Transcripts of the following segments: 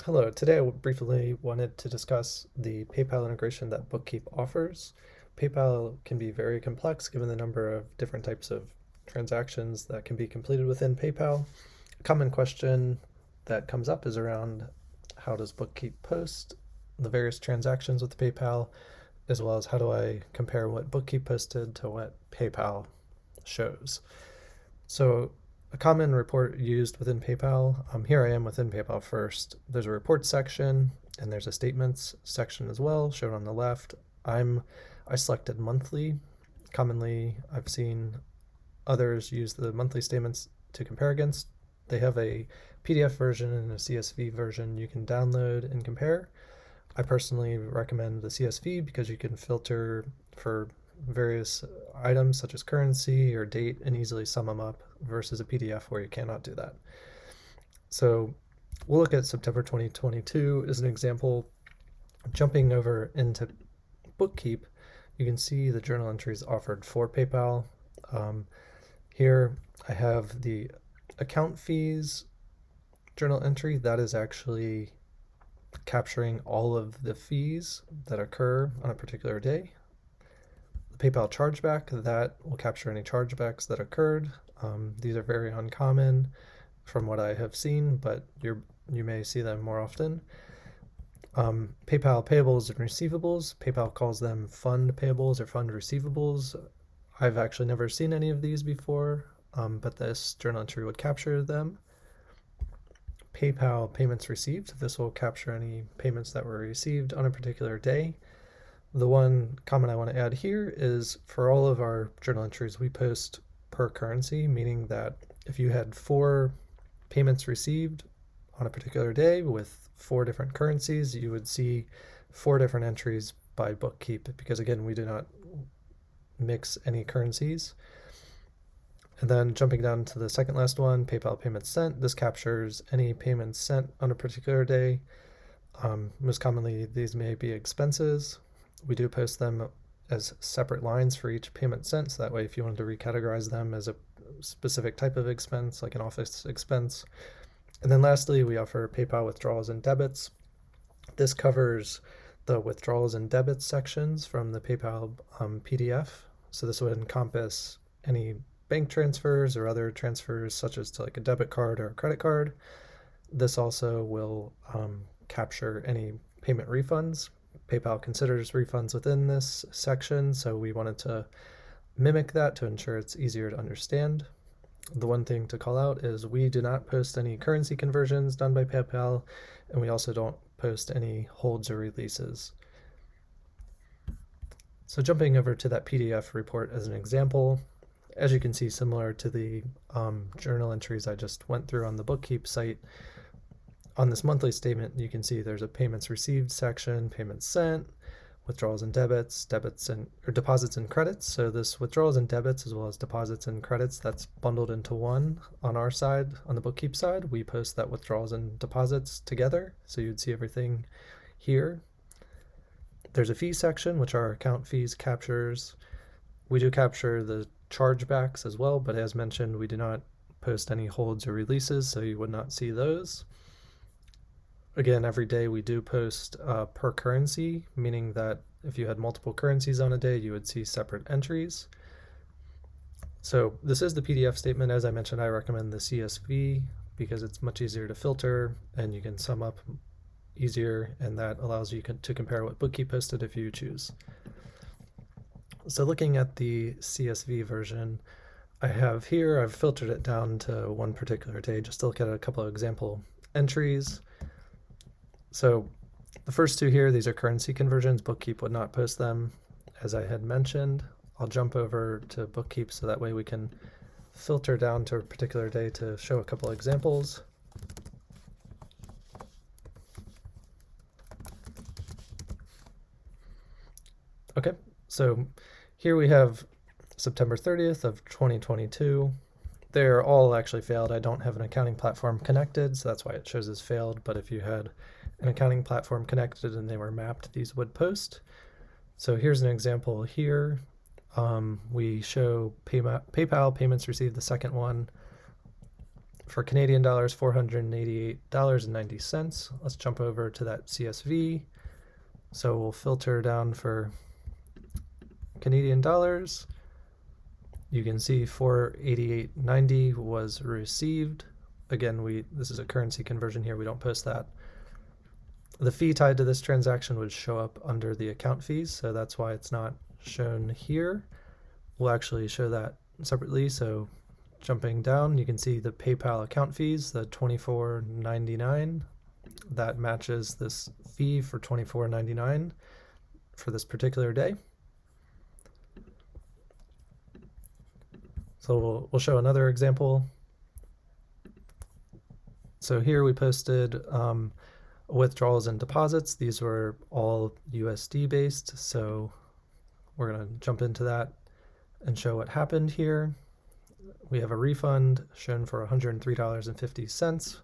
Hello, today I briefly wanted to discuss the PayPal integration that Bookkeep offers. PayPal can be very complex given the number of different types of transactions that can be completed within PayPal. A common question that comes up is around how does Bookkeep post the various transactions with PayPal, as well as how do I compare what Bookkeep posted to what PayPal shows. So a common report used within PayPal, here I am within PayPal first. There's a report section and there's a statements section as well, shown on the left. I selected monthly. Commonly, I've seen others use the monthly statements to compare against. They have a PDF version and a CSV version you can download and compare. I personally recommend the CSV because you can filter for various items such as currency or date and easily sum them up versus a PDF where you cannot do that. So we'll look at September 2022 as an example. Jumping over into Bookkeep, you can see the journal entries offered for PayPal. Here I have the account fees journal entry. That is actually capturing all of the fees that occur on a particular day. The PayPal chargeback, that will capture any chargebacks that occurred. These are very uncommon from what I have seen, but you may see them more often. PayPal payables and receivables. PayPal calls them fund payables or fund receivables. I've actually never seen any of these before, but this journal entry would capture them. PayPal payments received. This will capture any payments that were received on a particular day. The one comment I want to add here is for all of our journal entries, we post per currency, meaning that if you had 4 payments received on a particular day with 4 different currencies, you would see 4 different entries by Bookkeep because, again, we do not mix any currencies. And then jumping down to the second last one, PayPal payments sent. This captures any payments sent on a particular day. Most commonly, these may be expenses. We do post them as separate lines for each payment sent, so that way if you wanted to recategorize them as a specific type of expense, like an office expense. And then lastly, we offer PayPal withdrawals and debits. This covers the withdrawals and debits sections from the PayPal PDF. So this would encompass any bank transfers or other transfers such as to like a debit card or a credit card. This also will capture any payment refunds. PayPal considers refunds within this section, so we wanted to mimic that to ensure it's easier to understand. The one thing to call out is we do not post any currency conversions done by PayPal, and we also don't post any holds or releases. So jumping over to that PDF report as an example, as you can see, similar to the journal entries I just went through on the Bookkeep site, on this monthly statement, you can see there's a payments received section, payments sent, withdrawals and debits, deposits and credits. So this withdrawals and debits as well as deposits and credits, that's bundled into one on our side. On the Bookkeep side, we post that withdrawals and deposits together. So you'd see everything here. There's a fee section, which our account fees captures. We do capture the chargebacks as well, but as mentioned, we do not post any holds or releases, so you would not see those. Again, every day we do post per currency, meaning that if you had multiple currencies on a day, you would see separate entries. So this is the PDF statement. As I mentioned, I recommend the CSV because it's much easier to filter and you can sum up easier, and that allows you to compare what Bookkeep posted if you choose. So looking at the CSV version, I've filtered it down to one particular day just to look at a couple of example entries. So the first 2 here, these are currency conversions. Bookkeep would not post them, as I had mentioned. I'll jump over to Bookkeep so that way we can filter down to a particular day to show a couple examples. Okay, so here we have September 30th of 2022. They're all actually failed. I don't have an accounting platform connected, so that's why it shows as failed. But if you had an accounting platform connected and they were mapped, these would post. So here's an example here. We show PayPal payments received, the second one, For Canadian dollars, $488.90. Let's jump over to that CSV. So we'll filter down for Canadian dollars. You can see 488.90 was received. Again, this is a currency conversion here. We don't post that. The fee tied to this transaction would show up under the account fees, so that's why it's not shown here. We'll actually show that separately. So jumping down, you can see the PayPal account fees, the $24.99. That matches this fee for $24.99 for this particular day. So we'll show another example. So here we posted withdrawals and deposits. These were all USD based, so we're going to jump into that and show what happened here. We have a refund shown for $103.50.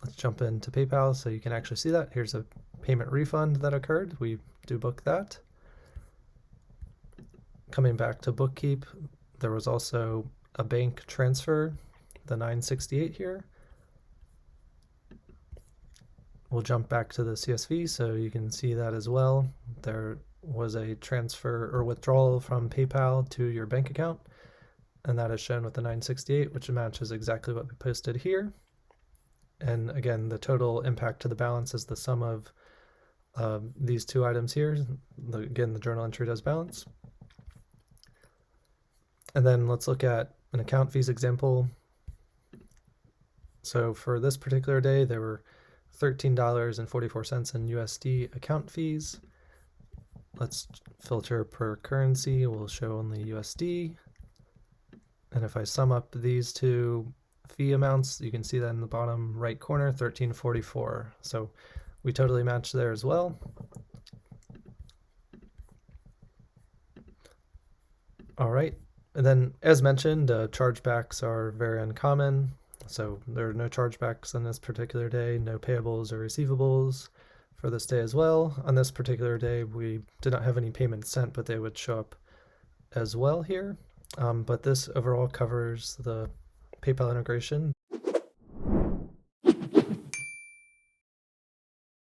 Let's jump into PayPal so you can actually see that. Here's a payment refund that occurred. We do book that. Coming back to Bookkeep, there was also a bank transfer, the $968 here. We'll jump back to the CSV so you can see that as well. There was a transfer or withdrawal from PayPal to your bank account, and that is shown with the $968, which matches exactly what we posted here. And again, the total impact to the balance is the sum of these two items here. Again, the journal entry does balance. And then let's look at an account fees example. So for this particular day, there were $13.44 in USD account fees. Let's filter per currency. We'll show only USD. And if I sum up these two fee amounts, you can see that in the bottom right corner, $13.44. So we totally match there as well. All right. And then, as mentioned, chargebacks are very uncommon. So there are no chargebacks on this particular day, no payables or receivables for this day as well. On this particular day, we did not have any payments sent, but they would show up as well here. But this overall covers the PayPal integration.